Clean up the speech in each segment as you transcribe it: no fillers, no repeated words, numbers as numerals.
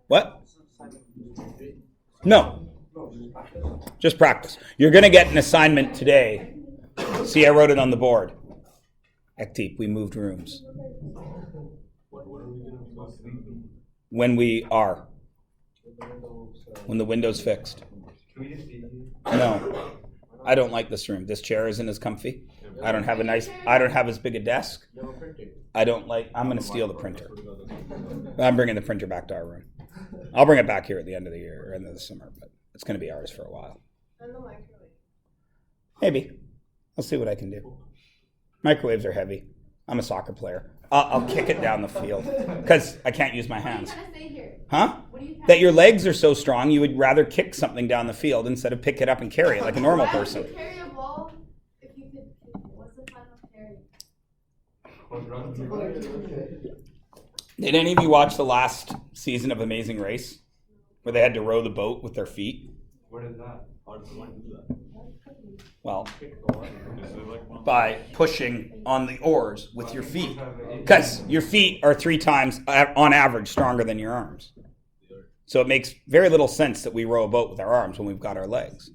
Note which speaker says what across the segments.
Speaker 1: What? No. Just practice. You're going to get an assignment today. See, I wrote it on the board. Ekteep, we moved rooms. When we are. When the window's fixed. No. I don't like this room. This chair isn't as comfy. I don't have as big a desk. I'm going to steal the printer. I'm bringing the printer back to our room. I'll bring it back here at the end of the year, or end of the summer, but it's going to be ours for a while. Maybe. I'll see what I can do. Microwaves are heavy. I'm a soccer player. I'll kick it down the field because I can't use my hands.
Speaker 2: What are you trying to say here?
Speaker 1: Huh?
Speaker 2: What are you
Speaker 1: That your legs are so strong, you would rather kick something down the field instead of pick it up and carry it like a normal person.
Speaker 2: Why would you carry a ball if you could? What's the fun of carrying?
Speaker 1: Did any of you watch the last season of Amazing Race where they had to row the boat with their feet?
Speaker 3: What is that? How does someone do that?
Speaker 1: Well, by pushing on the oars with your feet. Because your feet are 3 times, on average, stronger than your arms. So it makes very little sense that we row a boat with our arms when we've got our legs.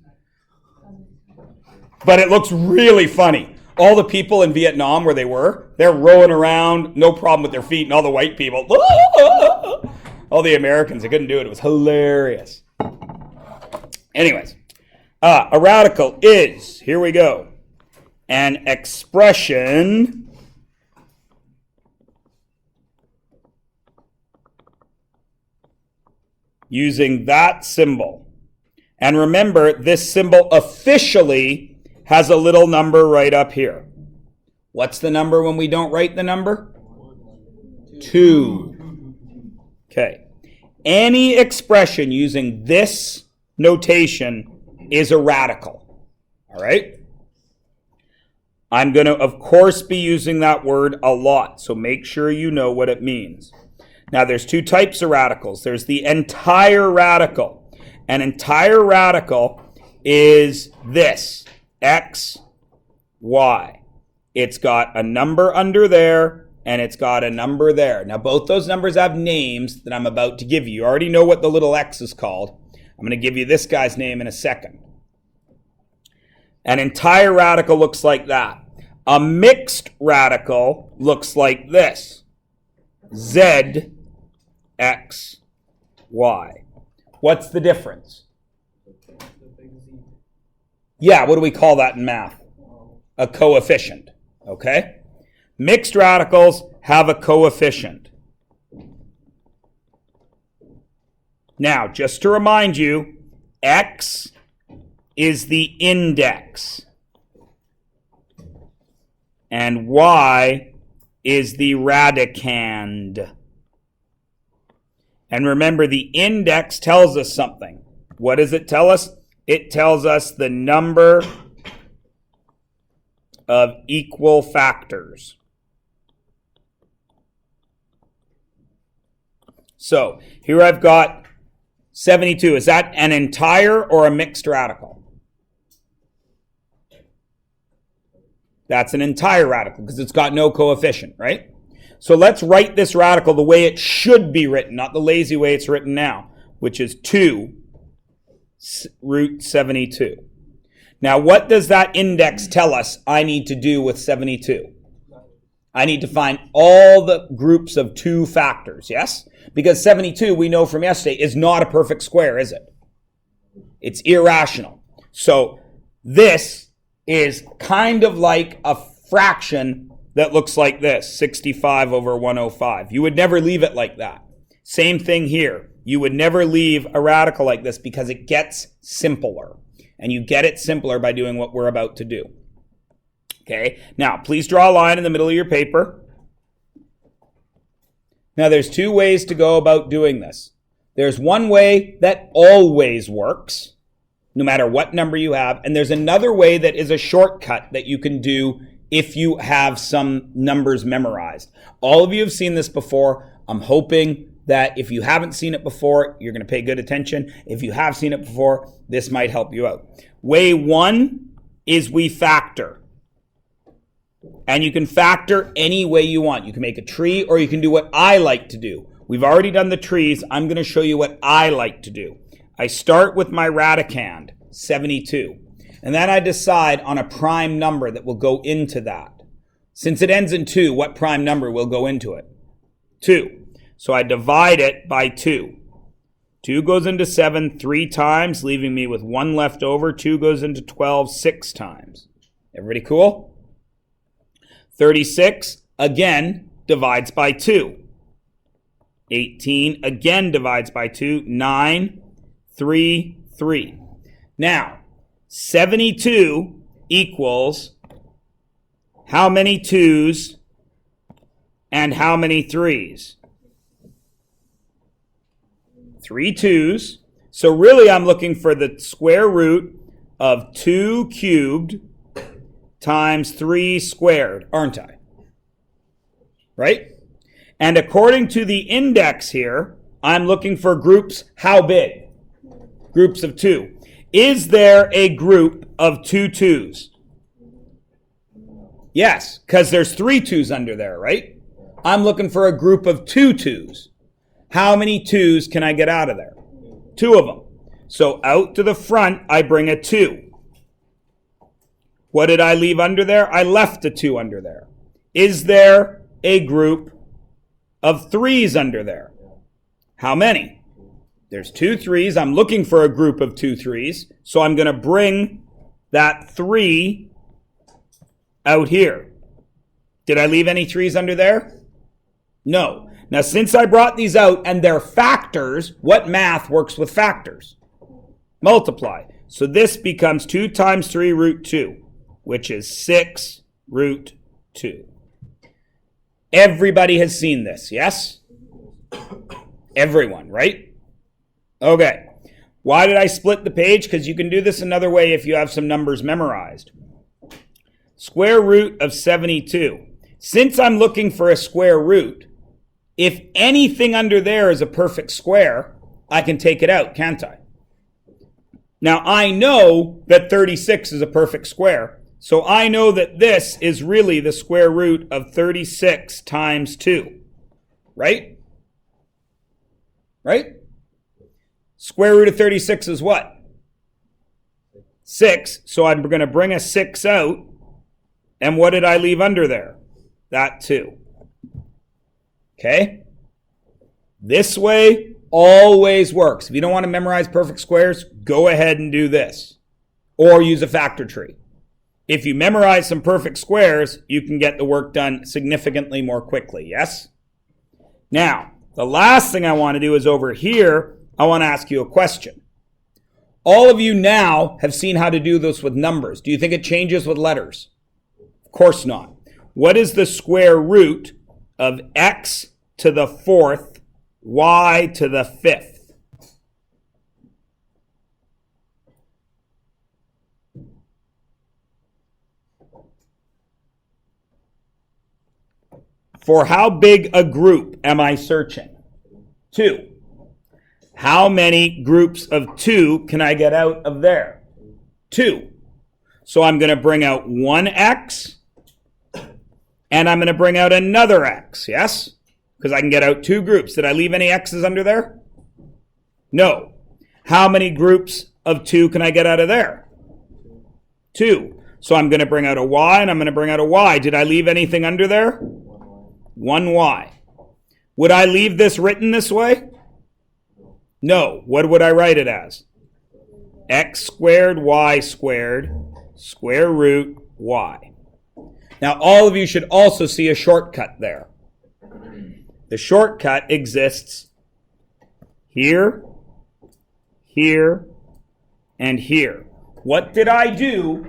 Speaker 1: But it looks really funny. All the people in Vietnam where they're rowing around, no problem with their feet, and all the white people, all the Americans, they couldn't do it. It was hilarious. Anyways. A radical is, here we go, an expression using that symbol. And remember, this symbol officially has a little number right up here. What's the number when we don't write the number? 2. Okay. Any expression using this notation is a radical. All right? I'm going to, of course, be using that word a lot, so make sure you know what it means. Now, there's 2 types of radicals. There's the entire radical. An entire radical is this, x, y. It's got a number under there, and it's got a number there. Now, both those numbers have names that I'm about to give you. You already know what the little x is called. I'm going to give you this guy's name in a second. An entire radical looks like that. A mixed radical looks like this. Z, X, Y. What's the difference? Yeah, what do we call that in math? A coefficient. Okay? Mixed radicals have a coefficient. Now, just to remind you, X is the index, and Y is the radicand. And remember, the index tells us something. What does it tell us? It tells us the number of equal factors. So, here I've got 72. Is that an entire or a mixed radical? That's an entire radical because it's got no coefficient, right? So let's write this radical the way it should be written, not the lazy way it's written now, which is 2 root 72. Now, what does that index tell us I need to do with 72? I need to find all the groups of 2 factors, yes? Because 72, we know from yesterday, is not a perfect square, is it? It's irrational. So this is kind of like a fraction that looks like this, 65 over 105. You would never leave it like that. Same thing here. You would never leave a radical like this because it gets simpler. And you get it simpler by doing what we're about to do. Okay? Now, please draw a line in the middle of your paper. Now, there's 2 ways to go about doing this. There's one way that always works, no matter what number you have. And there's another way that is a shortcut that you can do if you have some numbers memorized. All of you have seen this before. I'm hoping that if you haven't seen it before, you're going to pay good attention. If you have seen it before, this might help you out. Way 1 is we factor. And you can factor any way you want. You can make a tree, or you can do what I like to do, We've already done the trees. I'm going to show you what I like to do. I start with my radicand, 72. And then I decide on a prime number that will go into that. Since it ends in 2, what prime number will go into it? 2. So I divide it by 2. 2 goes into 7 3 times, leaving me with 1 left over. 2 goes into 12 6 times. Everybody cool? 36, again, divides by 2. 18, again, divides by 2. 9, 3, 3. Now, 72 equals how many 2's and how many 3's? 3 2's. So really I'm looking for the square root of 2 cubed times 3 squared, aren't I? Right? And according to the index here, I'm looking for groups how big? Groups of 2. Is there a group of 2 2's? Yes, because there's 3 2's under there, right? I'm looking for a group of 2 2's. How many 2's can I get out of there? 2 of them. So out to the front, I bring a 2. What did I leave under there? I left a 2 under there. Is there a group of 3's under there? How many? There's 2 3's. I'm looking for a group of 2 3's. So I'm going to bring that 3 out here. Did I leave any 3's under there? No. Now, since I brought these out and they're factors, what math works with factors? Multiply. So this becomes 2 times 3 root 2, which is 6 root 2. Everybody has seen this, yes? Everyone, right? Okay. Why did I split the page? Because you can do this another way if you have some numbers memorized. Square root of 72. Since I'm looking for a square root, if anything under there is a perfect square, I can take it out, can't I? Now, I know that 36 is a perfect square, so I know that this is really the square root of 36 times 2, right? Right? Square root of 36 is what? 6, so I'm going to bring a 6 out, and what did I leave under there? That 2. Okay? This way always works. If you don't want to memorize perfect squares, go ahead and do this. Or use a factor tree. If you memorize some perfect squares, you can get the work done significantly more quickly, yes? Now, the last thing I want to do is over here, I want to ask you a question. All of you now have seen how to do this with numbers. Do you think it changes with letters? Of course not. What is the square root of x to the 4th, y to the 5th? For how big a group am I searching? 2. How many groups of 2 can I get out of there? 2. So I'm going to bring out one x, and I'm going to bring out another x, yes? Because I can get out 2 groups. Did I leave any x's under there? No. How many groups of 2 can I get out of there? 2. So I'm going to bring out a y, and I'm going to bring out a y. Did I leave anything under there? 1y. Would I leave this written this way? No. What would I write it as? X squared, y squared, square root y. Now, all of you should also see a shortcut there. The shortcut exists here, here, and here. What did I do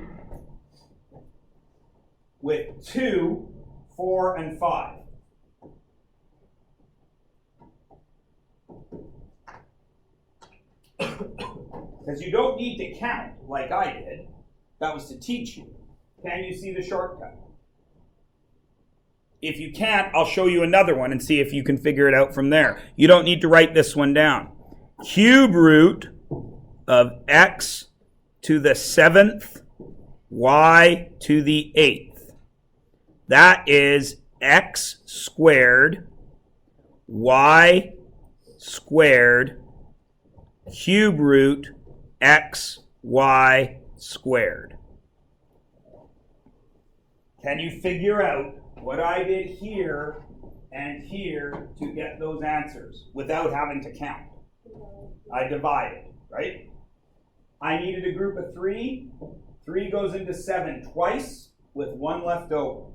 Speaker 1: with 2, 4, and 5? Because you don't need to count like I did. That was to teach you. Can you see the shortcut? If you can't, I'll show you another one and see if you can figure it out from there. You don't need to write this one down. Cube root of x to the 7th, y to the 8th. That is x squared, y squared cube root xy squared. Can you figure out what I did here and here to get those answers without having to count? I divided, right? I needed a group of 3. 3 goes into 7 twice with 1 left over.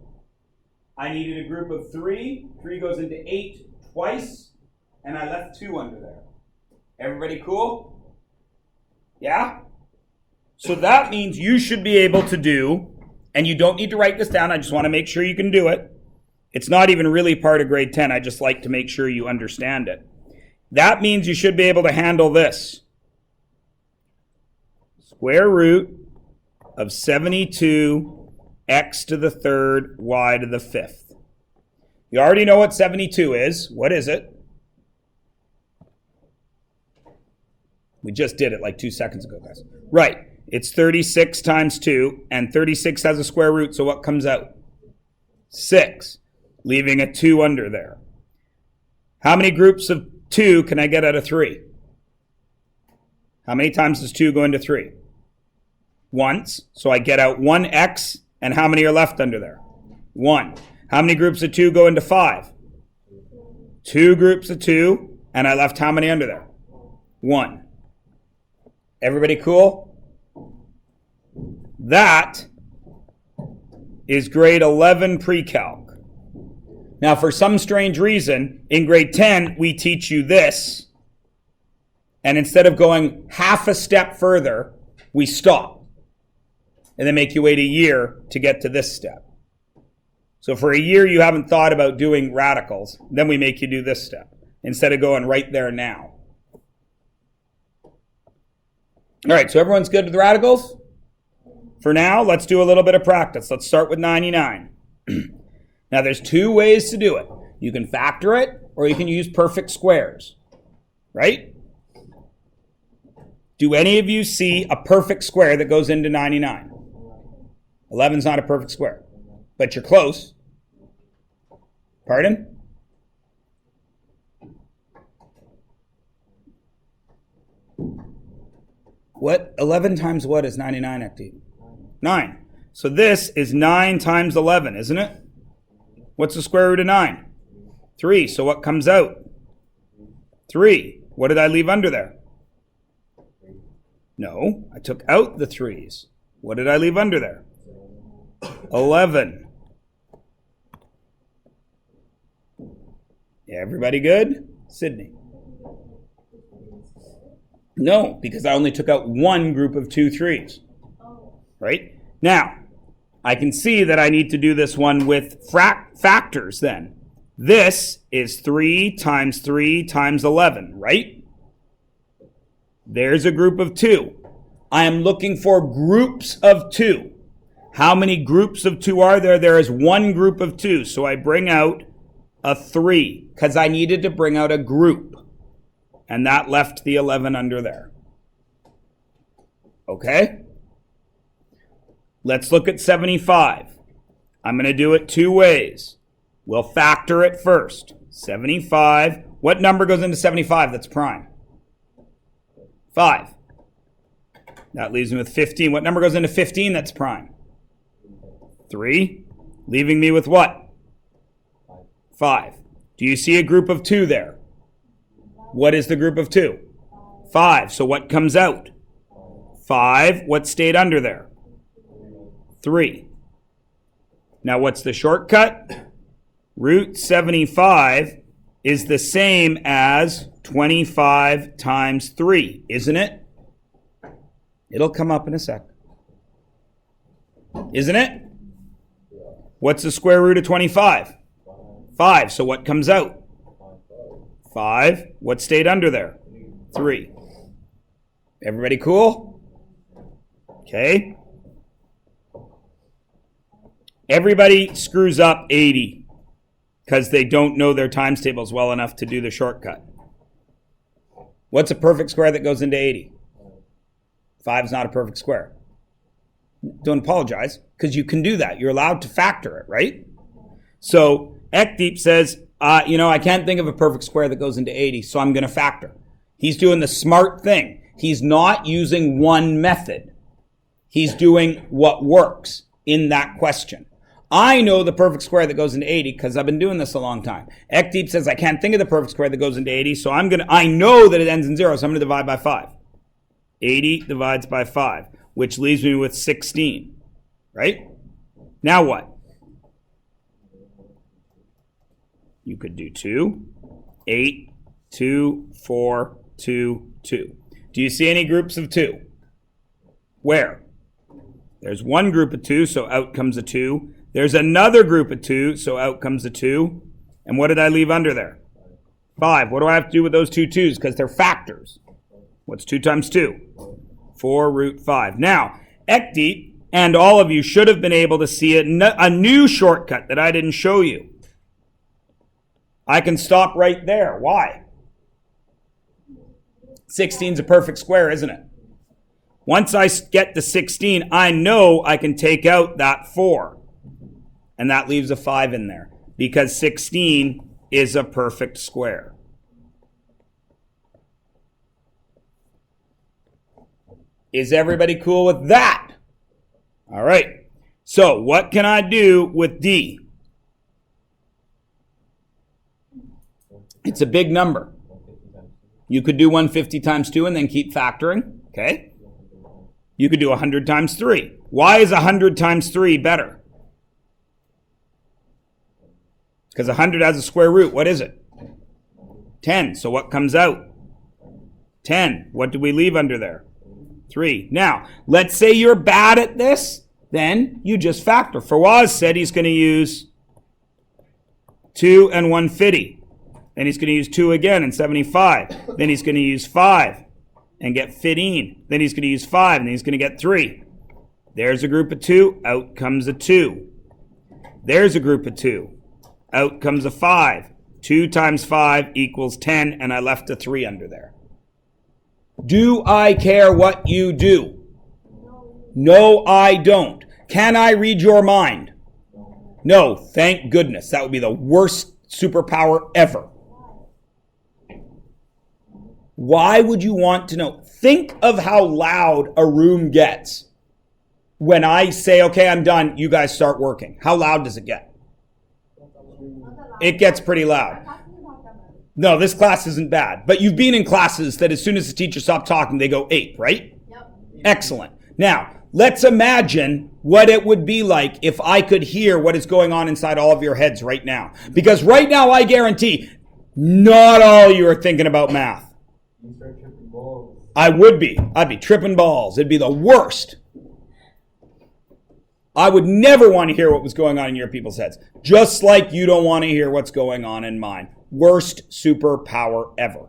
Speaker 1: I needed a group of 3. 3 goes into 8 twice, and I left 2 under there. Everybody cool? Yeah? So that means you should be able to do, and you don't need to write this down, I just want to make sure you can do it. It's not even really part of grade 10, I just like to make sure you understand it. That means you should be able to handle this. Square root of 72 x to the third y to the fifth. You already know what 72 is. What is it? We just did it like 2 seconds ago, guys. Right. It's 36 times 2, and 36 has a square root, so what comes out? 6, leaving a 2 under there. How many groups of 2 can I get out of 3? How many times does 2 go into 3? Once. So I get out 1x, and how many are left under there? 1. How many groups of 2 go into 5? 2 groups of 2, and I left how many under there? 1. Everybody cool? That is grade 11 pre-calc. Now, for some strange reason, in grade 10, we teach you this, and instead of going half a step further, we stop, and then make you wait a year to get to this step. So for a year, you haven't thought about doing radicals, then we make you do this step, instead of going right there now. All right, so everyone's good with the radicals? For now, let's do a little bit of practice. Let's start with 99. Now, there's 2 ways to do it. You can factor it, or you can use perfect squares, right? Do any of you see a perfect square that goes into 99? 11's not a perfect square, but you're close. Pardon? What? 11 times what is 99, Active? 9. So this is 9 times 11, isn't it? What's the square root of 9? 3. So what comes out? 3. What did I leave under there? No, I took out the 3's. What did I leave under there? 11. Yeah, everybody good? Sydney. No, because I only took out 1 group of 2 3's. Right? Now, I can see that I need to do this one with factors then. This is 3 times 3 times 11, right? There's a group of 2. I am looking for groups of 2. How many groups of 2 are there? There is 1 group of 2. So I bring out a 3 because I needed to bring out a group. And that left the 11 under there. Okay? Let's look at 75. I'm going to do it 2 ways. We'll factor it first. 75. What number goes into 75 that's prime? 5. That leaves me with 15. What number goes into 15 that's prime? 3. Leaving me with what? 5. Do you see a group of 2 there? What is the group of 2? 5. So what comes out? 5. What stayed under there? 3. Now what's the shortcut? Root 75 is the same as 25 times 3, isn't it? It'll come up in a sec. Isn't it? What's the square root of 25? 5. So what comes out? 5. What stayed under there? 3. Everybody cool? Okay. Everybody screws up 80 because they don't know their times tables well enough to do the shortcut. What's a perfect square that goes into 80? 5 is not a perfect square. Don't apologize, because you can do that. You're allowed to factor it, right? So Ekdeep says I can't think of a perfect square that goes into 80, so I'm going to factor. He's doing the smart thing. He's not using one method. He's doing what works in that question. I know the perfect square that goes into 80 because I've been doing this a long time. Ekdeep says I can't think of the perfect square that goes into 80, so I know that it ends in 0, so I'm going to divide by 5. 80 divides by 5, which leaves me with 16, right? Now what? You could do 2, 8, 2, 4, 2, 2. Do you see any groups of 2? Where? There's one group of 2, so out comes a 2. There's another group of 2, so out comes a 2. And what did I leave under there? 5. What do I have to do with those two 2's? Because they're factors. What's 2 times 2? 4 root 5. Now, Ekdeep and all of you should have been able to see a new shortcut that I didn't show you. I can stop right there. Why? 16 is a perfect square, isn't it? Once I get to 16, I know I can take out that 4. And that leaves a 5 in there. Because 16 is a perfect square. Is everybody cool with that? All right. So what can I do with D? It's a big number. You could do 150 times 2 and then keep factoring. Okay. You could do 100 times 3. Why is 100 times 3 better? Because 100 has a square root. What is it? 10. So what comes out? 10. What do we leave under there? 3. Now, let's say you're bad at this. Then you just factor. Fawaz said he's going to use 2 and 150. Then he's going to use 2 again and 75. Then he's going to use 5 and get 15. Then he's going to use 5 and then he's going to get 3. There's a group of 2. Out comes a 2. There's a group of 2. Out comes a 5. 2 times 5 equals 10, and I left a 3 under there. Do I care what you do? No, I don't. Can I read your mind? No, thank goodness. That would be the worst superpower ever. Why would you want to know? Think of how loud a room gets when I say, okay, I'm done, you guys start working. How loud does it get? It gets pretty loud. No, this class isn't bad. But you've been in classes that as soon as the teacher stopped talking, they go ape, right? Yep. Excellent. Now, let's imagine what it would be like if I could hear what is going on inside all of your heads right now. Because right now, I guarantee, not all of you are thinking about math. I would be. I'd be tripping balls. It'd be the worst. I would never want to hear what was going on in your people's heads. Just like you don't want to hear what's going on in mine. Worst superpower ever.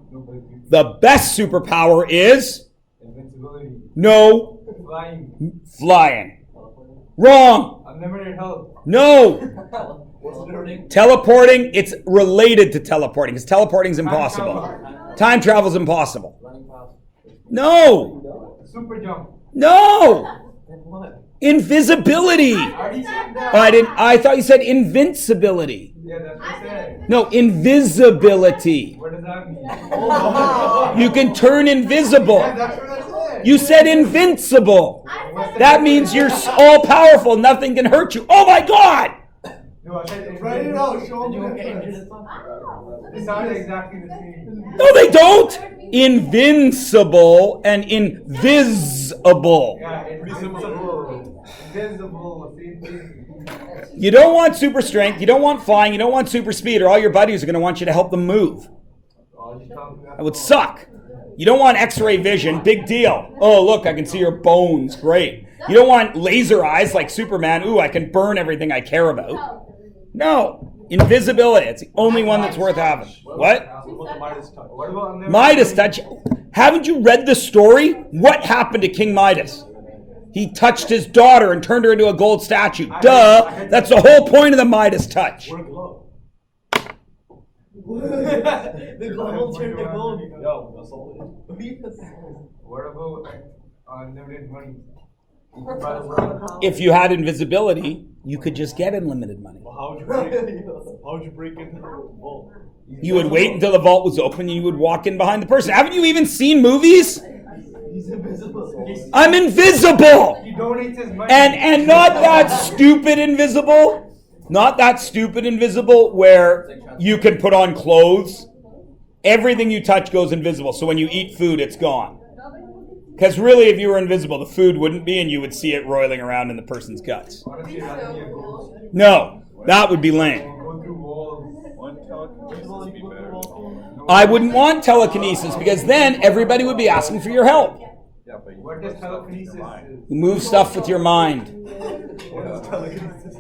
Speaker 1: The best superpower is?
Speaker 3: Invincibility.
Speaker 1: No.
Speaker 3: Flying.
Speaker 1: Flying. Wrong.
Speaker 3: Unlimited health.
Speaker 1: No.
Speaker 3: Teleporting.
Speaker 1: Teleporting, it's related to teleporting, because teleporting is impossible. Time travel is impossible. No.
Speaker 3: Super jump.
Speaker 1: No.
Speaker 3: What?
Speaker 1: Invisibility. I thought you said invincibility.
Speaker 3: Yeah, that's what I said.
Speaker 1: No, invisibility.
Speaker 3: What does that mean?
Speaker 1: You can turn invisible.
Speaker 3: Yeah, that's what I said.
Speaker 1: You said invincible. That means you're all powerful. Nothing can hurt you. Oh my God!
Speaker 3: No, I said
Speaker 4: Write it out. Show them the
Speaker 3: It sounded exactly the same.
Speaker 1: No, they don't. Invincible and invisible.
Speaker 3: Yeah, invisible. Invisible. Same thing.
Speaker 1: You don't want super strength. You don't want flying. You don't want super speed, or all your buddies are going to want you to help them move. That would suck. You don't want X-ray vision. Big deal. Oh, look, I can see your bones. Great. You don't want laser eyes like Superman. Ooh, I can burn everything I care about. No. Invisibility. It's the only one that's worth having. What?
Speaker 3: What about
Speaker 1: Midas touch. Haven't you read the story? What happened to King Midas? He touched his daughter and turned her into a gold statue. Duh. That's the whole point of the Midas touch.
Speaker 3: What glove?
Speaker 4: The glove turned to gold.
Speaker 3: Yo, that's all. What about unlimited money?
Speaker 1: If you had invisibility, you could just get unlimited money.
Speaker 3: How would you break into the vault?
Speaker 1: You would wait until the vault was open and you would walk in behind the person. Haven't you even seen movies?
Speaker 4: He's invisible.
Speaker 1: I'm invisible!
Speaker 3: He donates his money.
Speaker 1: And not that stupid invisible. Not that stupid invisible where you can put on clothes. Everything you touch goes invisible. So when you eat food, it's gone. Because really, if you were invisible, the food wouldn't be and you would see it roiling around in the person's guts.
Speaker 3: Honestly, that'd be a good.
Speaker 1: No, that would be lame.
Speaker 3: Go through walls. One telekinesis would be better.
Speaker 1: I wouldn't want telekinesis because then everybody would be asking for your help.
Speaker 3: Yeah, but what does telekinesis is?
Speaker 1: You move stuff with your mind.
Speaker 3: What is telekinesis?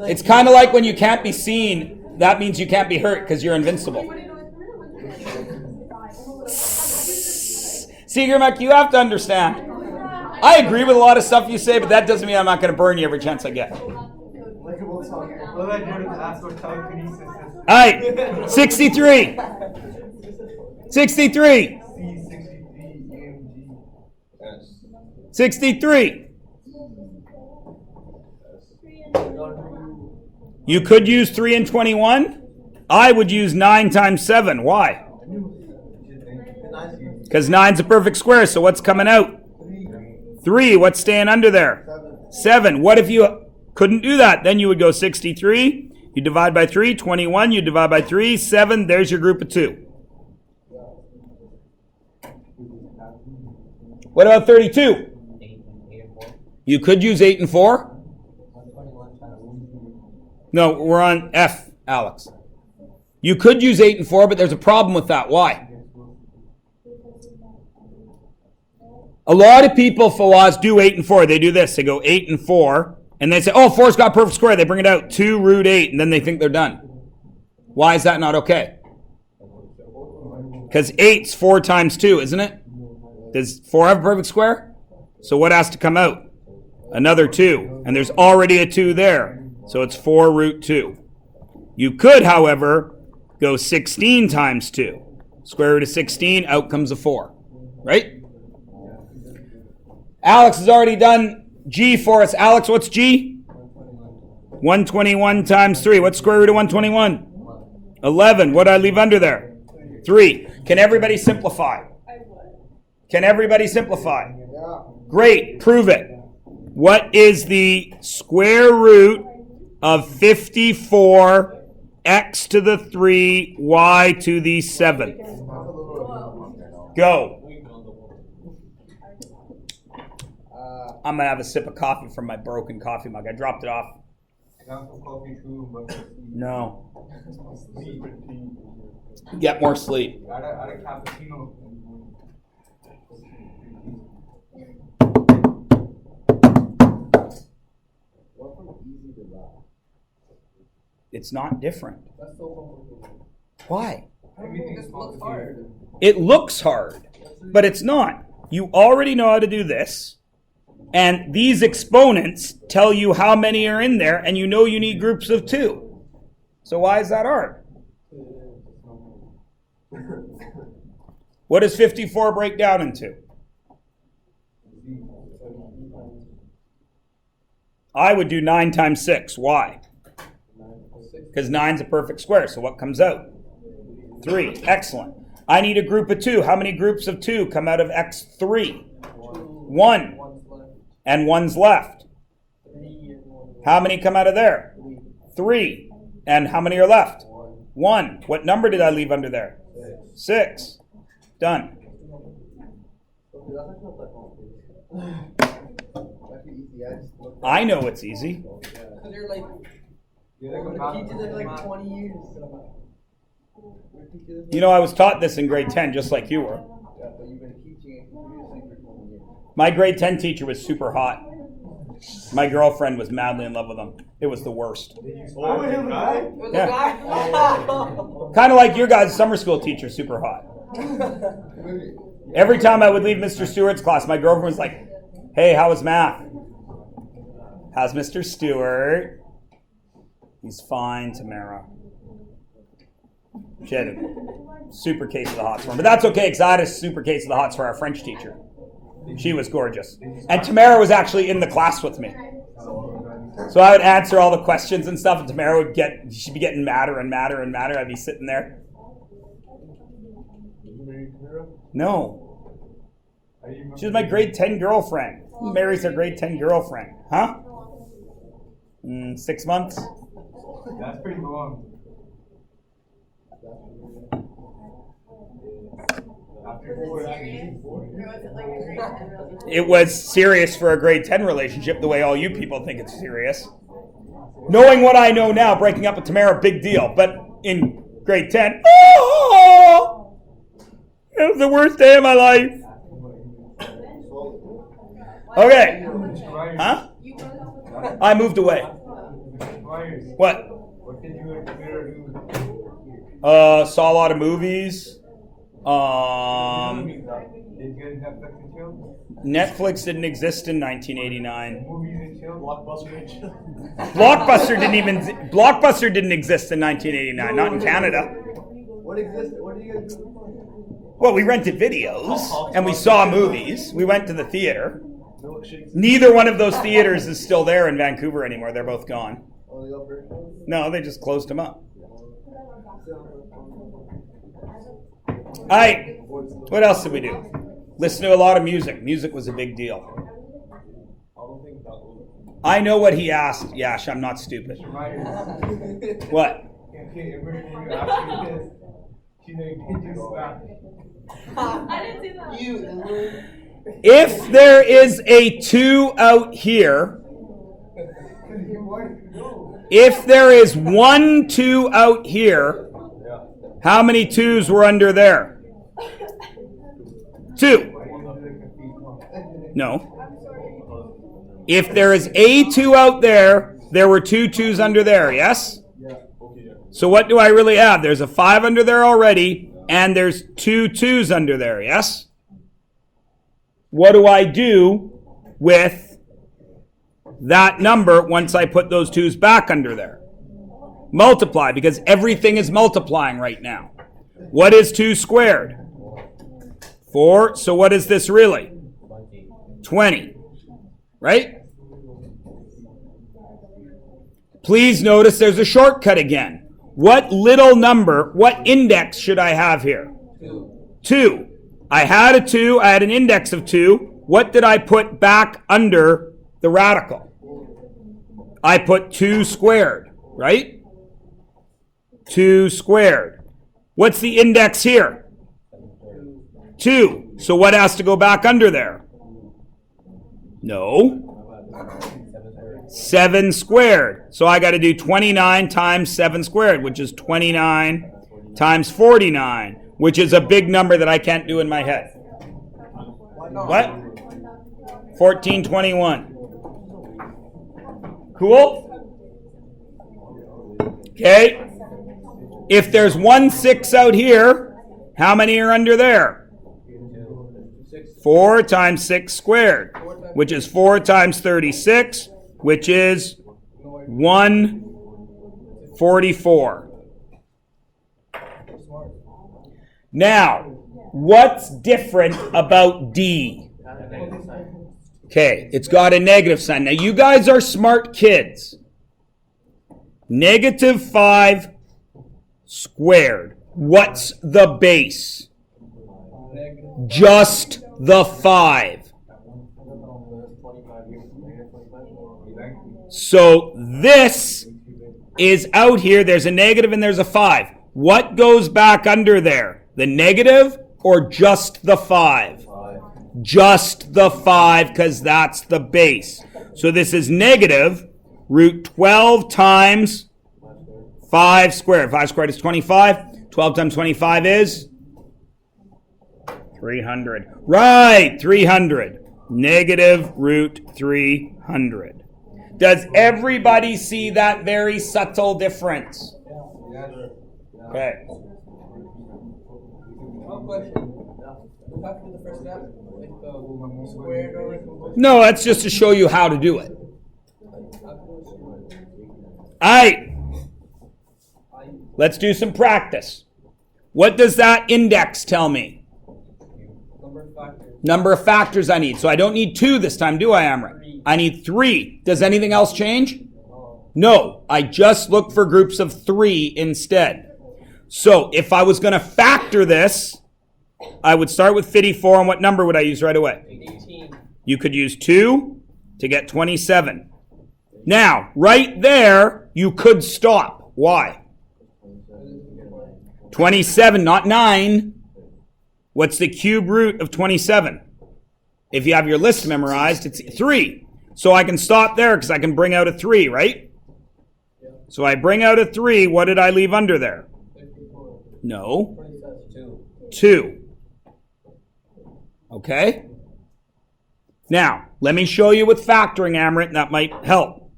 Speaker 1: It's kind of like when you can't be seen, that means you can't be hurt because you're invincible. Seagermack, you have to understand. I agree with a lot of stuff you say, but that doesn't mean I'm not going to burn you every chance I get.
Speaker 3: Well, I did ask what telekinesis is.
Speaker 1: All right, 63. 63.
Speaker 3: C63 AMG.
Speaker 1: 63. You could use 3 and 21. I would use 9 times 7. Why? Because 9's a perfect square, so what's coming out? 3. What's staying under there? 7. What if you couldn't do that? Then you would go 63. You divide by 3. 21. You divide by 3. 7. There's your group of 2. What about 32? You could use 8 and 4. No, we're on F, Alex. You could use 8 and 4, but there's a problem with that. Why? A lot of people, Fawaz, do 8 and 4. They do this. They go 8 and 4, and they say, oh, 4's got perfect square. They bring it out, 2 root 8, and then they think they're done. Why is that not okay? Because 8's 4 times 2, isn't it? Does 4 have a perfect square? So what has to come out? Another 2, and there's already a 2 there. So it's 4 root 2. You could, however, go 16 times 2. Square root of 16, out comes a 4. Right? Alex has already done G for us. Alex, what's G? 121 times 3. What's square root of 121? 11. What did I leave under there? 3. Can everybody simplify? Can everybody simplify? Great. Prove it. What is the square root of 54 x to the 3 y to the 7th? Go. I'm going to have a sip of coffee from my broken coffee mug. I dropped it off. No. Get more sleep.
Speaker 3: Add a cappuccino.
Speaker 1: It's not different. Why?
Speaker 3: Everything looks hard.
Speaker 1: It looks hard, but it's not. You already know how to do this, and these exponents tell you how many are in there, and you know you need groups of 2. So why is that hard? What does 54 break down into? I would do 9 times 6. Why? Because 9's a perfect square, so what comes out? 3. Excellent. I need a group of 2. How many groups of 2 come out of x3? 1. And 1's left. How many come out of there? 3. And how many are left? 1. What number did I leave under there? 6. Done. I know it's easy. You know, I was taught this in grade 10, just like you were. My grade 10 teacher was super hot. My girlfriend was madly in love with him. It was the worst. Yeah. Kind of like your guys' summer school teacher, super hot. Every time I would leave Mr. Stewart's class, my girlfriend was like, hey, how was math? How's Mr. Stewart? He's fine, Tamara. She had a super case of the hots for him. But that's okay, because I had a super case of the hots for our French teacher. She was gorgeous. And Tamara was actually in the class with me. So I would answer all the questions and stuff, and Tamara she'd be getting madder and madder and madder. I'd be sitting there. No. She was my grade 10 girlfriend. Who marries her grade 10 girlfriend? Huh? 6 months?
Speaker 3: That's pretty long.
Speaker 1: It was serious for a grade 10 relationship, the way all you people think it's serious. Knowing what I know now, breaking up with Tamara, big deal. But in grade 10, oh, it was the worst day of my life. Okay. Huh? I moved away. What?
Speaker 3: What did you and Tamara do?
Speaker 1: Saw a lot of movies.
Speaker 3: Did you guys have sex and chill?
Speaker 1: Netflix didn't exist in 1989.
Speaker 3: Movies and chill?
Speaker 4: Blockbuster and chill.
Speaker 1: Blockbuster didn't exist in 1989. Not in Canada.
Speaker 4: What existed? What do you guys do?
Speaker 1: Well, we rented videos and we saw movies. We went to the theater. Neither one of those theaters is still there in Vancouver anymore. They're both gone.
Speaker 4: Only upper?
Speaker 1: No, they just closed them up. All right. What else did we do? Listen to a lot of music. Music was a big deal. I know what he asked. Yash, I'm not stupid. What?
Speaker 3: Okay, every time you ask me this, she did you slap.
Speaker 2: I didn't see that.
Speaker 1: If there is a 2 out here, if there is 1 2 out here, how many 2s were under there? 2. No. If there is a 2 out there, there were 2 2s under there, yes? So what do I really have? There's a 5 under there already, and there's 2 2s under there, yes? What do I do with that number once I put those 2s back under there? Multiply, because everything is multiplying right now. What is 2 squared? 4. So what is this really? 20. Right? Please notice there's a shortcut again. What little number, what index should I have here? 2. I had a 2, I had an index of 2. What did I put back under the radical? I put 2 squared, right? 2 squared. What's the index here? 2. So what has to go back under there? No. 7 squared. So I got to do 29 times 7 squared, which is 29 times 49, which is a big number that I can't do in my head. What? 1421. Cool? Okay. If there's 1 6 out here, how many are under there? 4 times 6 squared, which is 4 times 36, which is 144. Now, what's different about D? Okay, it's got a negative sign. Now, you guys are smart kids. Negative 5 squared. What's the base? Just the 5. So this is out here. There's a negative and there's a 5. What goes back under there? The negative or just the 5? Just the 5, because that's the base. So this is negative root 12 times 5 squared. 5 squared is 25. 12 times 25 is 300. Right, 300. Negative root 300. Does everybody see that very subtle difference? Okay.
Speaker 4: One question. After the first step, like the squared or
Speaker 1: No, that's just to show you how to do it. Alright. Let's do some practice. What does that index tell me? Number of factors I need. So I don't need 2 this time, do I, Amrit? I need 3. Does anything else change? No. I just look for groups of 3 instead. So if I was going to factor this, I would start with 54, and what number would I use right away?
Speaker 4: 18.
Speaker 1: You could use 2 to get 27. Now, right there, you could stop. Why? 27, not 9. What's the cube root of 27? If you have your list memorized, it's 3. So I can stop there because I can bring out a 3, right? So I bring out a 3. What did I leave under there? No. 2. Okay? Now, let me show you with factoring, Amrit, and that might help.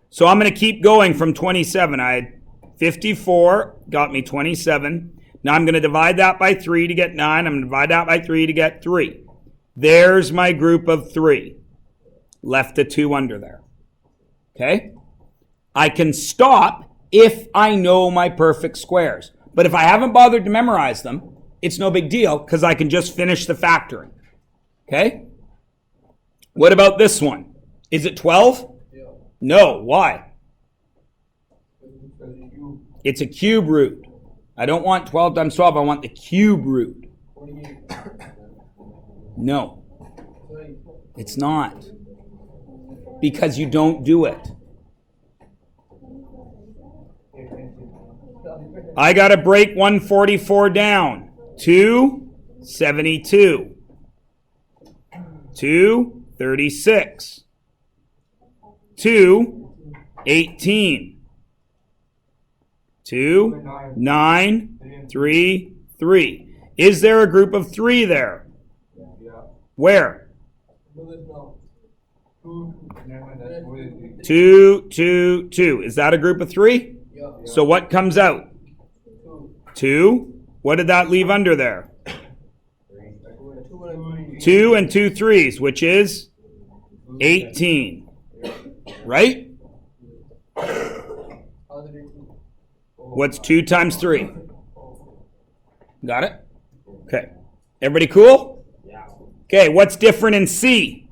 Speaker 1: So I'm going to keep going from 27. I had 54, got me 27. Now I'm going to divide that by 3 to get 9. I'm going to divide that by 3 to get 3. There's my group of 3. Left a 2 under there. Okay? I can stop if I know my perfect squares. But if I haven't bothered to memorize them, it's no big deal because I can just finish the factoring. Okay? What about this one? Is it 12?
Speaker 4: Yeah.
Speaker 1: No. Why?
Speaker 4: Because you
Speaker 1: It's a cube root. I don't want 12 times 12. I want the cube root.
Speaker 4: 48.
Speaker 1: No,
Speaker 4: 30.
Speaker 1: it's not. Because you don't do it. I got to break 144 down. 272. 236. 218. 2 9 3 3. Is there a group of 3 there? Where? 2 2 2. Is that a group of 3?
Speaker 4: Yeah.
Speaker 1: So what comes out? 2. What did that leave under there? 2 and 2 3s, which is 18. Right? What's 2 times 3? Got it? Okay. Everybody cool? Okay, what's different in C?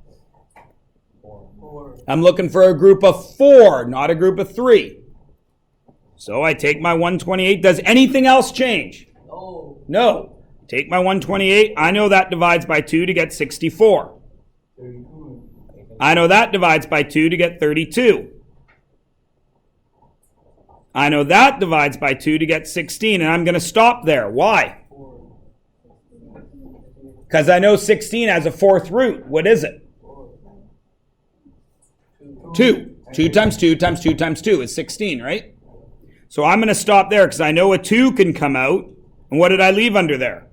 Speaker 4: 4.
Speaker 1: I'm looking for a group of 4, not a group of 3. So I take my 128. Does anything else change?
Speaker 4: No.
Speaker 1: No. Take my 128. I know that divides by 2 to get 64. I know that divides by 2 to get 32. I know that divides by 2 to get 16, and I'm going to stop there. Why? Because I know 16 has a 4th root. What is it? 2. 2 times 2 times 2 times 2 is 16, right? So I'm going to stop there because I know a 2 can come out. And what did I leave under there?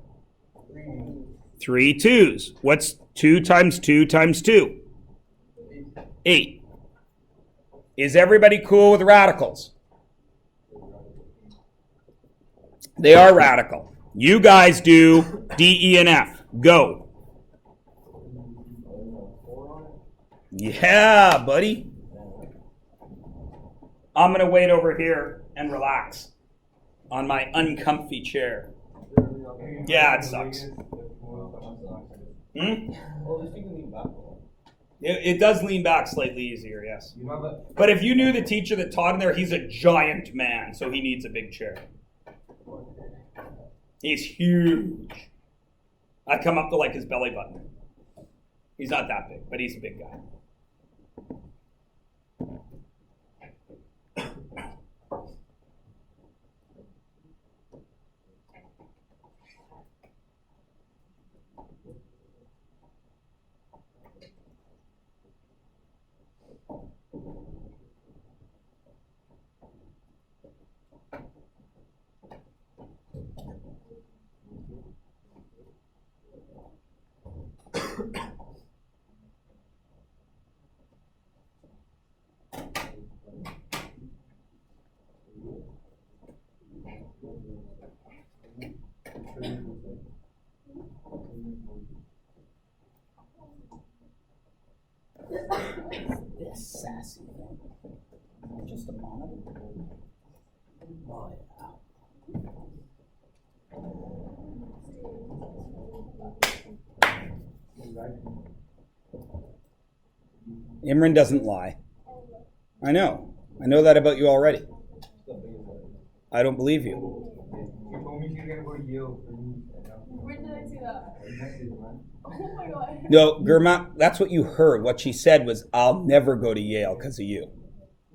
Speaker 1: 3 2s. What's 2 times 2 times 2? 8. Is everybody cool with radicals? They are radical. You guys do D, E, and F. Go. Yeah, buddy. I'm going to wait over here and relax on my uncomfy chair. Yeah, it sucks. It does lean back slightly easier, yes. But if you knew the teacher that taught him there, he's a giant man, so he needs a big chair. He's huge. I come up to like his belly button. He's not that big, but he's a big guy. This sassy thing. Just a monitor. Oh, yeah. Imran doesn't lie. I know that about you already. I don't believe you.
Speaker 3: She told me she's gonna go to Yale.
Speaker 2: Where did I see that? Oh my god.
Speaker 1: No, Gurma, that's what you heard. What she said was, I'll never go to Yale because of you.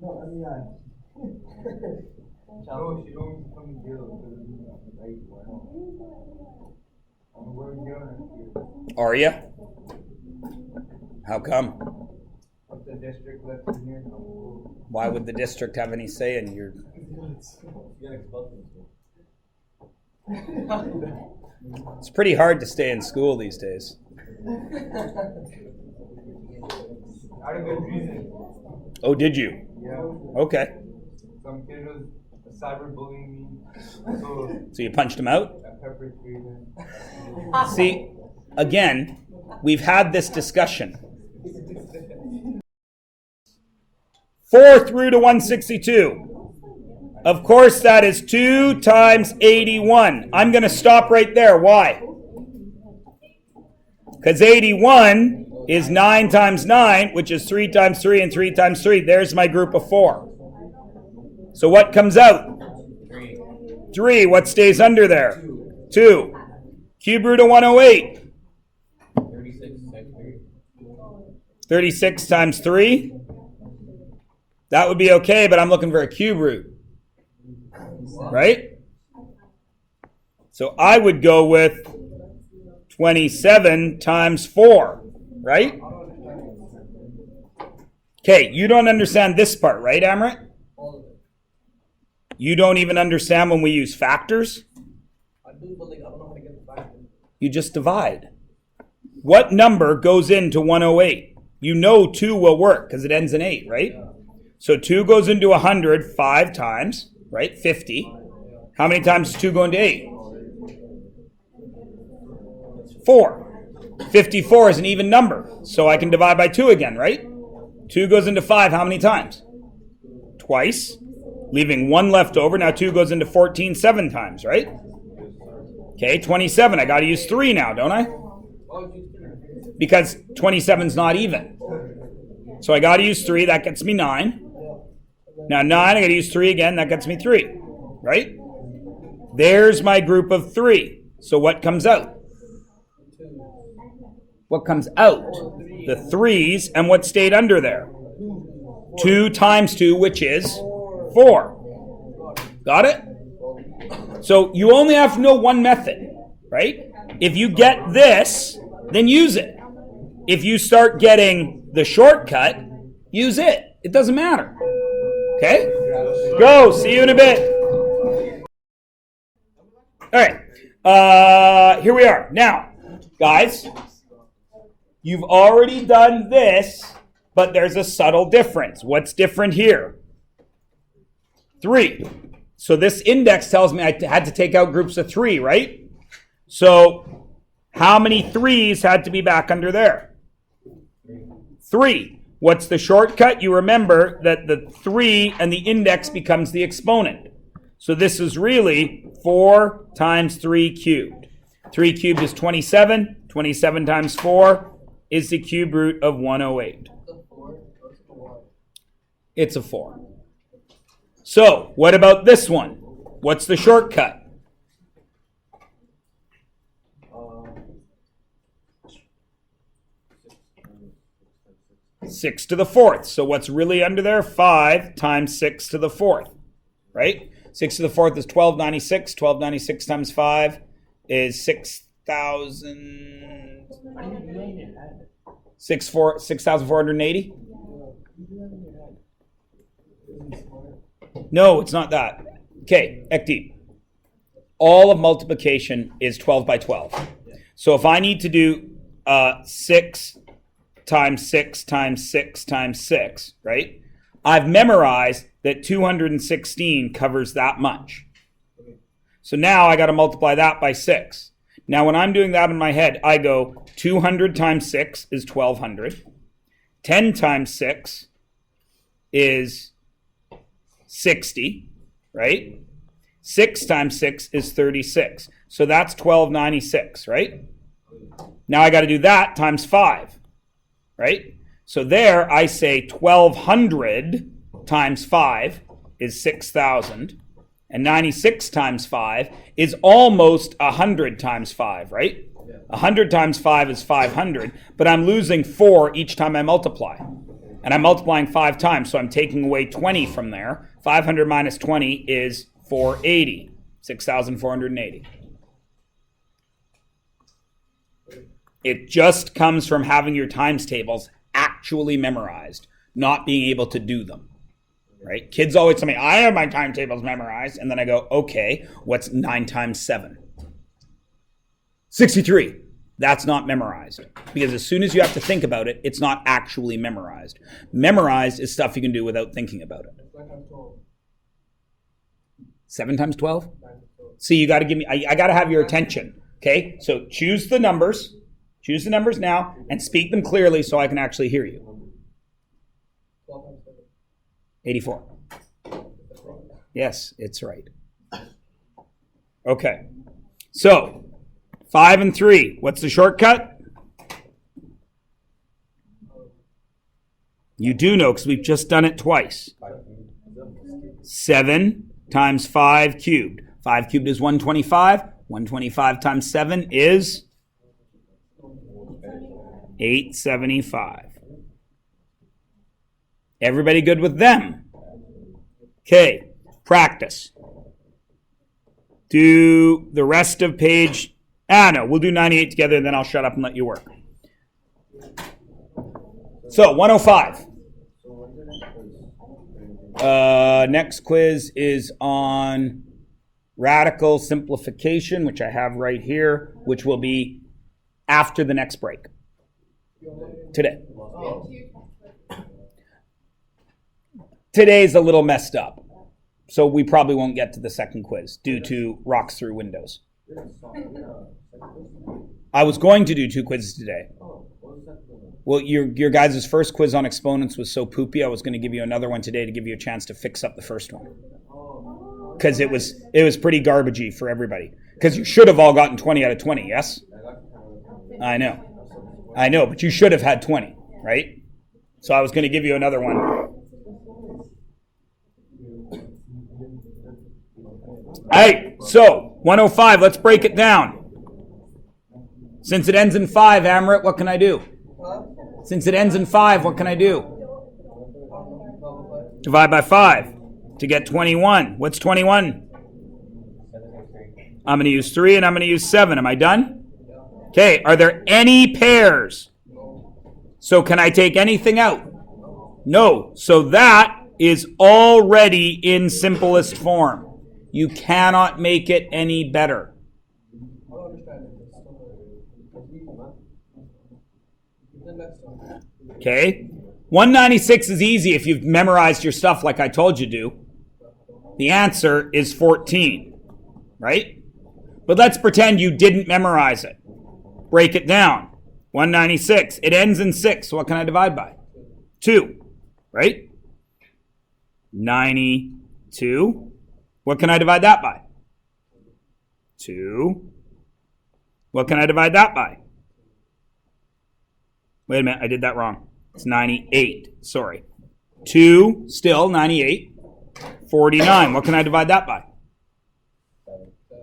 Speaker 3: No, I mean, no, she told me to come to Yale. I'm going to Yale next year.
Speaker 1: Are you? How come?
Speaker 3: But the district lets me here.
Speaker 1: Why would the district have any say in your... It's pretty hard to stay in school these days.
Speaker 3: Out of good reason.
Speaker 1: Oh, did you?
Speaker 3: Yeah.
Speaker 1: Okay.
Speaker 3: Some kid was cyberbullying me.
Speaker 1: So you punched him out?
Speaker 3: I pepper sprayed him.
Speaker 1: See, again, we've had this discussion. 4 through to 162. Of course, that is 2 times 81. I'm going to stop right there. Why? Because 81 is 9 times 9, which is 3 times 3 and 3 times 3. There's my group of 4. So what comes out? 3. What stays under there? 2. Cube root of 108. 36 times 3. That would be okay, but I'm looking for a cube root. Right? So I would go with 27 times 4. Right? Okay, you don't understand this part, right, Amrit? You don't even understand when we use factors?
Speaker 4: I do, but like I don't know how to get the factor.
Speaker 1: You just divide. What number goes into 108? You know 2 will work because it ends in 8, right? So 2 goes into 100 5 times, right? 50. How many times does 2 go into 8? 4. 54 is an even number, so I can divide by 2 again, right? 2 goes into 5 how many times? Twice. Leaving 1 left over. Now 2 goes into 14 7 times, right? Okay, 27. I got to use 3 now, don't I? Because 27 is not even. So I got to use 3. That gets me 9. Now 9, I got to use 3 again. That gets me 3. Right? There's my group of 3. So what comes out? What comes out? The 3's, and what stayed under there? 2 times 2, which is 4. Got it? So you only have to know one method, right? If you get this, then use it. If you start getting the shortcut, use it. It doesn't matter. Okay? Go. See you in a bit. All right. Here we are. Now, guys, you've already done this, but there's a subtle difference. What's different here? 3. So this index tells me I had to take out groups of 3, right? So how many 3's had to be back under there? 3. What's the shortcut? You remember that the 3 and the index becomes the exponent. So this is really 4 times 3 cubed. 3 cubed is 27. 27 times 4 is the cube root of 108. It's a 4. So, what about this one? What's the shortcut? 6 to the 4th. So what's really under there? 5 times 6 to the 4th. Right? 6 to the 4th is 1296. 1296 times 5 is 6,000... 6,480? No, it's not that. Okay, Ekdeep. All of multiplication is 12 by 12. So if I need to do 6 times 6 times 6 times 6, right? I've memorized that 216 covers that much. So now I got to multiply that by 6. Now when I'm doing that in my head, I go 200 times 6 is 1200. 10 times 6 is 60, right? 6 times 6 is 36. So that's 1296, right? Now I got to do that times 5, right? So there I say 1,200 times 5 is 6,000. And 96 times 5 is almost 100 times 5, right? 100 times 5 is 500, but I'm losing 4 each time I multiply. And I'm multiplying 5 times, so I'm taking away 20 from there. 500 minus 20 is 480, 6,480. It just comes from having your times tables actually memorized, not being able to do them. Right? Kids always tell me, I have my timetables memorized. And then I go, okay, what's 9 times 7? 63. That's not memorized. Because as soon as you have to think about it, it's not actually memorized. Memorized is stuff you can do without thinking about it. 7 times 12? See, you got to give me, I got to have your attention. Okay? So choose the numbers. Choose the numbers now and speak them clearly so I can actually hear you. 84. Yes, it's right. Okay. So, 5 and 3. What's the shortcut? You do know because we've just done it twice. 7 times 5 cubed. 5 cubed is 125. 125 times 7 is 875. Everybody good with them? Okay, practice. Do the rest of page... no, we'll do 98 together, and then I'll shut up and let you work. So, 105. Next quiz is on radical simplification, which I have right here, which will be after the next break. Today. Today's a little messed up, so we probably won't get to the second quiz due to rocks through windows. I was going to do 2 quizzes today. Well, your guys' first quiz on exponents was so poopy, I was going to give you another one today to give you a chance to fix up the first one. Because it was pretty garbagey for everybody. Because you should have all gotten 20 out of 20, yes? I know, but you should have had 20, right? So I was going to give you another one. All right, so 105, let's break it down. Since it ends in 5, Amrit, what can I do? Since it ends in 5, what can I do? Divide by 5 to get 21. What's 21? I'm going to use 3 and I'm going to use 7. Am I done? Okay, are there any pairs? So can I take anything out? No. So that is already in simplest form. You cannot make it any better. Okay? 196 is easy if you've memorized your stuff like I told you to. The answer is 14, right? But let's pretend you didn't memorize it. Break it down. 196. It ends in 6. So what can I divide by? 2, right? 92. What can I divide that by? 2. What can I divide that by? Wait a minute, I did that wrong. It's 98. Sorry. 2, still 98. 49. What can I divide that by?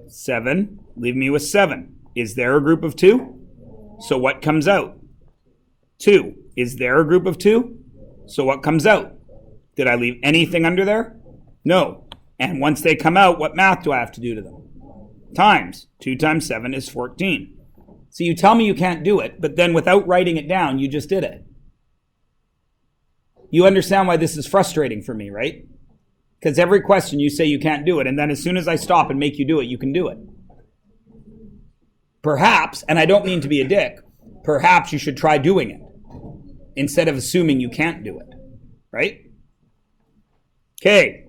Speaker 1: 7. Leave me with 7. Is there a group of 2? So what comes out? 2. Is there a group of 2? So what comes out? Did I leave anything under there? No. And once they come out, what math do I have to do to them? Times. 2 times 7 is 14. So you tell me you can't do it, but then without writing it down, you just did it. You understand why this is frustrating for me, right? Because every question you say you can't do it, and then as soon as I stop and make you do it, you can do it. Perhaps, and I don't mean to be a dick, perhaps you should try doing it instead of assuming you can't do it, right? Okay.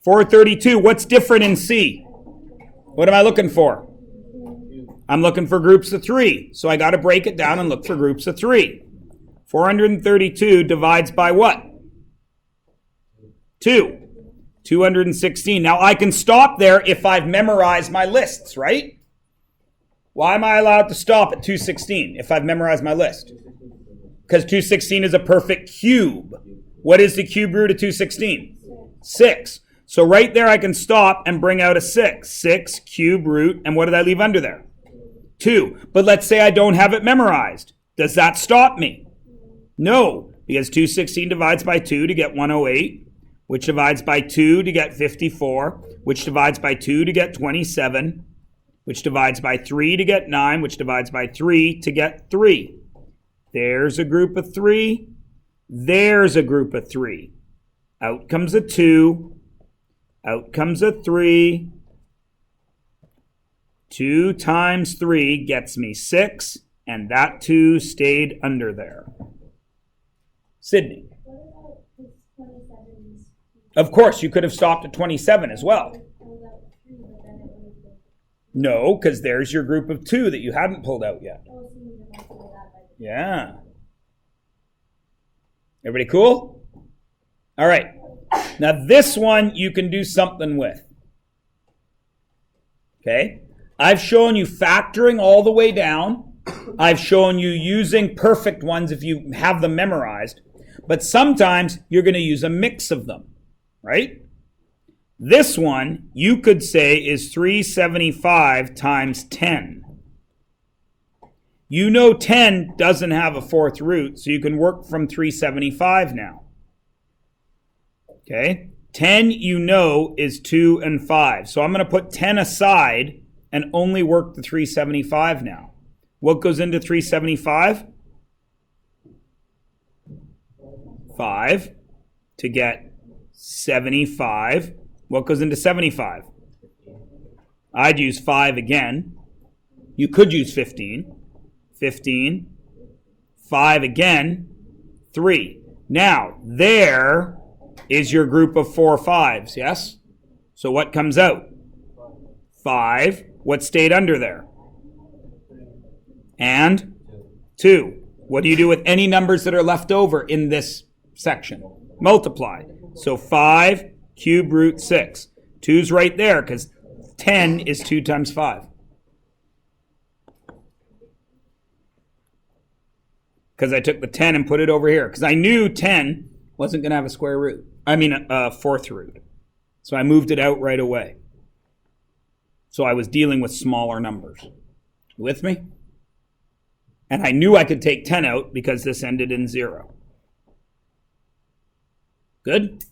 Speaker 1: 432, what's different in C? What am I looking for? I'm looking for groups of 3. So I got to break it down and look for groups of 3. 432 divides by what? 2. 216. Now I can stop there if I've memorized my lists, right? Why am I allowed to stop at 216 if I've memorized my list? Because 216 is a perfect cube. What is the cube root of 216? 6. So right there I can stop and bring out a 6. 6 cube root, and what did I leave under there? 2. But let's say I don't have it memorized. Does that stop me? No, because 216 divides by 2 to get 108, which divides by 2 to get 54, which divides by 2 to get 27, which divides by 3 to get 9, which divides by 3 to get 3. There's a group of 3. There's a group of 3. Out comes a 2. Out comes a 3. 2 times 3 gets me 6, and that 2 stayed under there. Sydney.
Speaker 2: What about this 27's?
Speaker 1: Of course, you could have stopped at 27 as well.
Speaker 2: Pulled out 3, but then it would have been.
Speaker 1: No, because there's your group of 2 that you hadn't pulled out yet.
Speaker 2: Oh, so you multiply that by the.
Speaker 1: Yeah. Everybody cool? All right. Now this one you can do something with. Okay? I've shown you factoring all the way down. I've shown you using perfect ones if you have them memorized. But sometimes you're going to use a mix of them, right? This one you could say is 375 times 10. You know 10 doesn't have a fourth root, so you can work from 375 now. Okay? 10 you know is 2 and 5. So I'm going to put 10 aside and only work the 375 now. What goes into 375? 5 to get 75. What goes into 75? I'd use 5 again. You could use 15. 15. 5 again. 3. Now, there is your group of 4 5s, yes? So what comes out? 5. What stayed under there? And 2. What do you do with any numbers that are left over in this section? Multiply. So 5 cube root 6. 2's right there because 10 is 2 times 5. Because I took the 10 and put it over here. Because I knew 10 wasn't going to have a square root. I mean a fourth root. So I moved it out right away. So I was dealing with smaller numbers. You with me? And I knew I could take 10 out because this ended in 0. Good?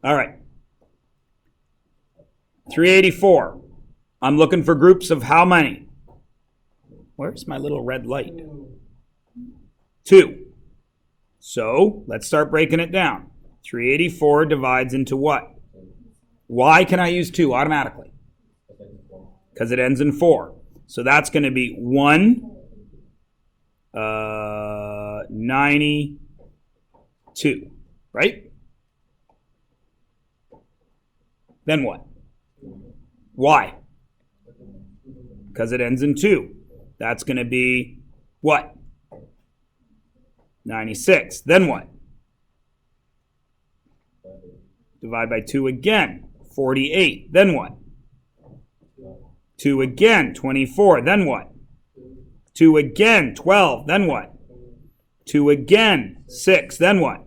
Speaker 1: All right. 384. I'm looking for groups of how many? Where's my little red light? 2. So let's start breaking it down. 384 divides into what? Why can I use 2 automatically? Because it ends in 4. So that's going to be 192, right? Then what? Why? Because it ends in 2. That's going to be what? 96. Then what? Divide by 2 again. 48. Then what? 2 again. 24. Then what? 2 again. 12. Then what? 2 again. 6. Then what?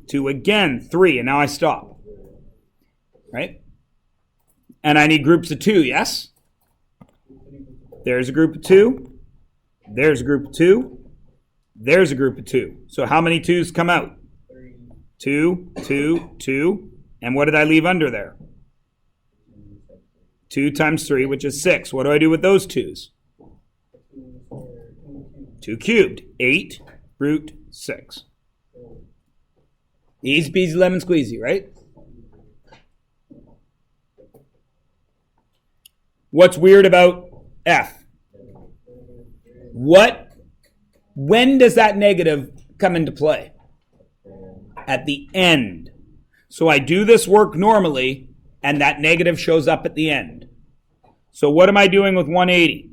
Speaker 1: 2 again. 3. And now I stop. Right? And I need groups of 2, yes? There's a group of 2. There's a group of 2. There's a group of 2. So how many 2's come out? 2, 2, 2. And what did I leave under there? 2 times 3, which is 6. What do I do with those 2's? 2 cubed. 8 root 6. Easy peasy lemon squeezy, right? What's weird about F? When does that negative come into play? At the end. So I do this work normally, and that negative shows up at the end. So what am I doing with 180?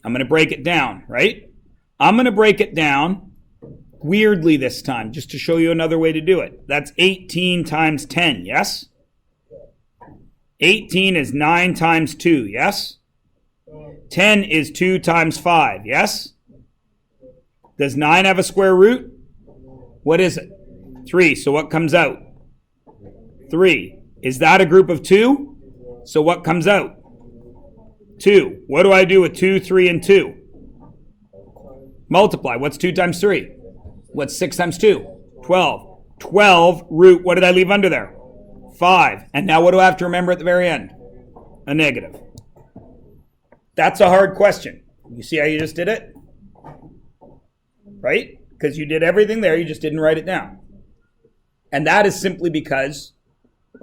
Speaker 1: I'm going to break it down, right? I'm going to break it down weirdly this time, just to show you another way to do it. That's 18 times 10, yes? 18 is 9 times 2, yes? 10 is 2 times 5, yes? Does 9 have a square root? What is it? 3, so what comes out? 3. Is that a group of 2? So what comes out? 2. What do I do with 2, 3, and 2? Multiply. What's 2 times 3? What's 6 times 2? 12. 12 root, what did I leave under there? 5. And now what do I have to remember at the very end? A negative. That's a hard question. You see how you just did it? Right? Because you did everything there, you just didn't write it down. And that is simply because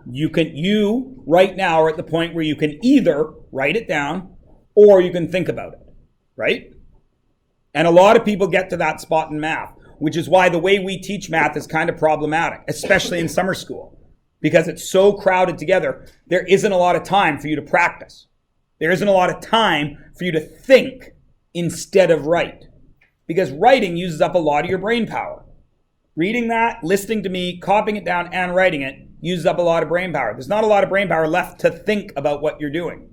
Speaker 1: you right now are at the point where you can either write it down or you can think about it, right? And a lot of people get to that spot in math, which is why the way we teach math is kind of problematic, especially in summer school, because it's so crowded together. There isn't a lot of time for you to practice. There isn't a lot of time for you to think instead of write, because writing uses up a lot of your brain power. Reading that, listening to me, copying it down, and writing it uses up a lot of brain power. There's not a lot of brain power left to think about what you're doing.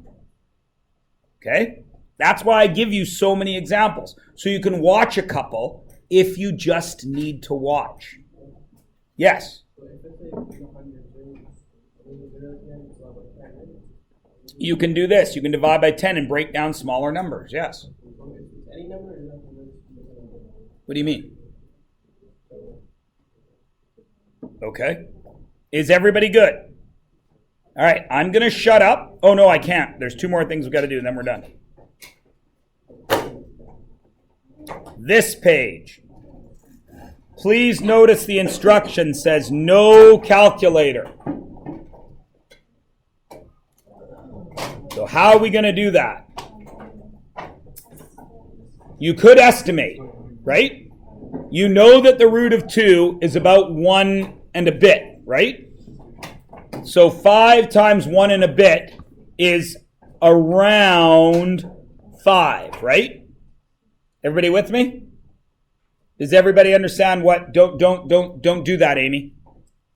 Speaker 1: Okay? That's why I give you so many examples, so you can watch a couple if you just need to watch. Yes? You can do this. You can divide by 10 and break down smaller numbers. Yes? What do you mean? Okay. Is everybody good? All right, I'm going to shut up. Oh, no, I can't. There's 2 more things we've got to do, and then we're done. This page. Please notice the instruction says no calculator. So how are we going to do that? You could estimate, right? You know that the root of 2 is about 1 and a bit, right? So 5 times 1 and a bit is around 5, right? Everybody with me? Does everybody understand what? Don't do that, Amy.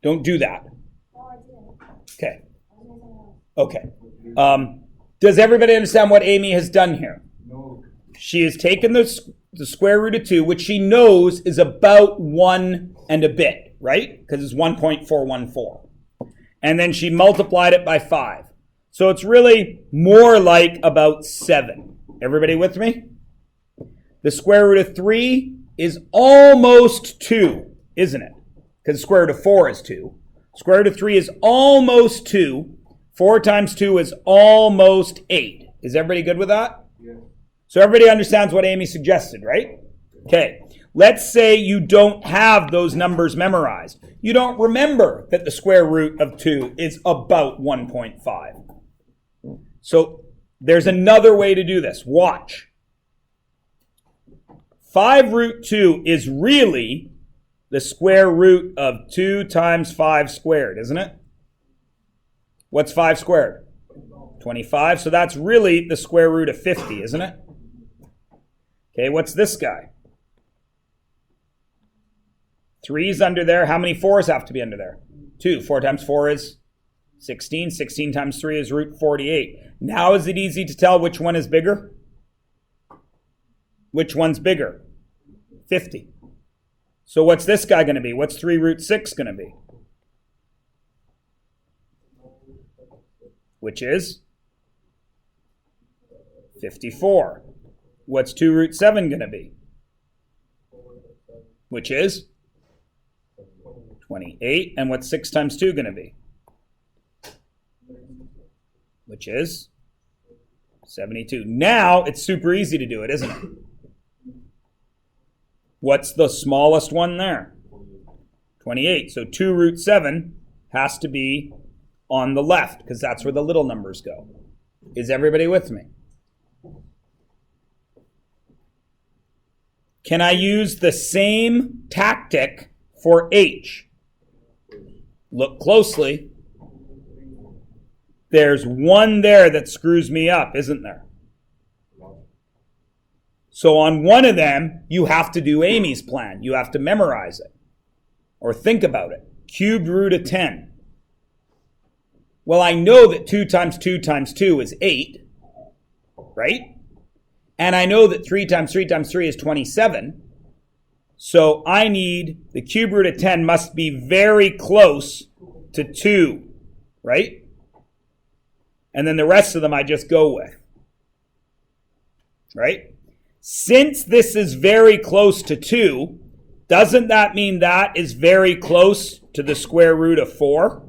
Speaker 1: Don't do that. Okay. Okay. Does everybody understand what Amy has done here?
Speaker 3: No.
Speaker 1: She has taken the square root of 2, which she knows is about 1 and a bit, right? Because it's 1.414. And then she multiplied it by 5. So it's really more like about 7. Everybody with me? The square root of 3 is almost 2, isn't it? Because the square root of 4 is 2. Square root of 3 is almost 2. 4 times 2 is almost 8. Is everybody good with that?
Speaker 3: Yeah.
Speaker 1: So everybody understands what Amy suggested, right? Okay. Let's say you don't have those numbers memorized. You don't remember that the square root of 2 is about 1.5. So there's another way to do this. Watch. 5 root 2 is really the square root of 2 times 5 squared, isn't it? What's 5 squared? 25. So that's really the square root of 50, isn't it? Okay, what's this guy? 3's under there. How many 4's have to be under there? 2. 4 times 4 is 16. 16 times 3 is root 48. Now is it easy to tell which one is bigger? Which one's bigger? 50. So what's this guy going to be? What's 3 root 6 going to be? Which is 54. What's 2 root 7 going to be? Which is 28. And what's 6 times 2 going to be? Which is 72. Now it's super easy to do it, isn't it? What's the smallest one there? 28. So 2 root 7 has to be on the left because that's where the little numbers go. Is everybody with me? Can I use the same tactic for H? Look closely. There's one there that screws me up, isn't there? So on one of them, you have to do Amy's plan. You have to memorize it or think about it. Cubed root of 10. Well, I know that 2 times 2 times 2 is 8, right? And I know that 3 times 3 times 3 is 27. So I need the cube root of 10 must be very close to 2, right? And then the rest of them I just go with, right? Since this is very close to 2, doesn't that mean that is very close to the square root of 4?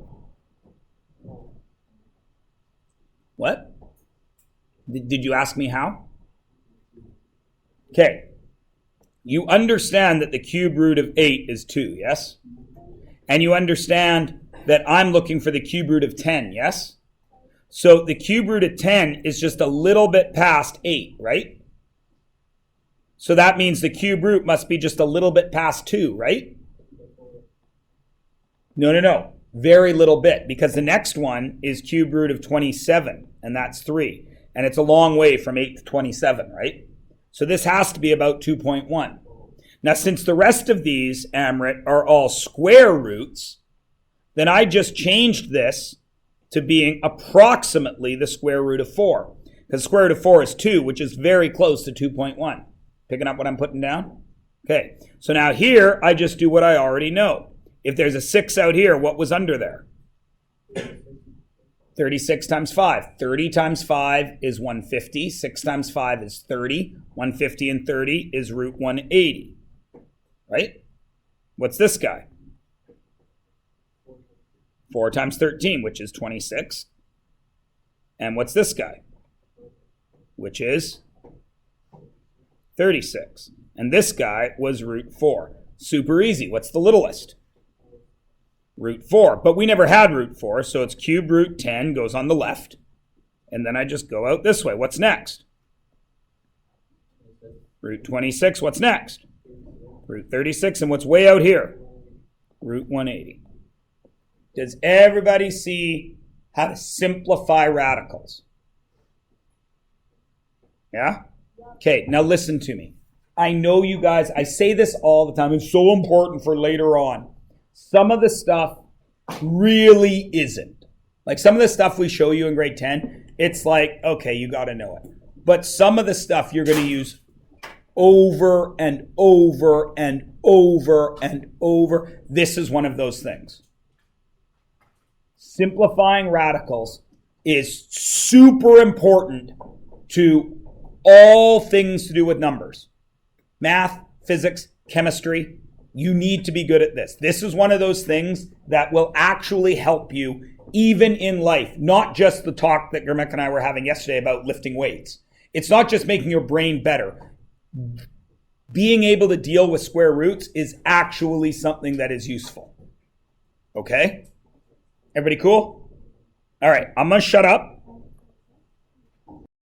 Speaker 1: What? Did you ask me how? Okay. You understand that the cube root of 8 is 2, yes? And you understand that I'm looking for the cube root of 10, yes? So the cube root of 10 is just a little bit past 8, right? So that means the cube root must be just a little bit past 2, right? No. Very little bit, because the next one is cube root of 27, and that's 3. And it's a long way from 8 to 27, right? So this has to be about 2.1. Now, since the rest of these, Amrit, are all square roots, then I just changed this to being approximately the square root of 4. Because the square root of 4 is 2, which is very close to 2.1. Picking up what I'm putting down? Okay, so now here, I just do what I already know. If there's a 6 out here, what was under there? 36 times 5. 30 times 5 is 150. 6 times 5 is 30. 150 and 30 is root 180. Right? What's this guy? 4 times 13, which is 26. And what's this guy? Which is 36. And this guy was root 4. Super easy. What's the littlest? Root 4. But we never had root 4, so it's cube root 10 goes on the left. And then I just go out this way. What's next? Root 26. What's next? Root 36. And what's way out here? Root 180. Does everybody see how to simplify radicals? Yeah? Okay, now listen to me. I know you guys, I say this all the time. It's so important for later on. Some of the stuff really isn't. Like some of the stuff we show you in grade 10, it's like, okay, you got to know it. But some of the stuff you're going to use over and over and over and over. This is one of those things. Simplifying radicals is super important to all things to do with numbers. Math, physics, chemistry. You need to be good at this. This is one of those things that will actually help you even in life, not just the talk that Gurmik and I were having yesterday about lifting weights. It's not just making your brain better. Being able to deal with square roots is actually something that is useful. Okay? Everybody cool? All right, I'm going to shut up.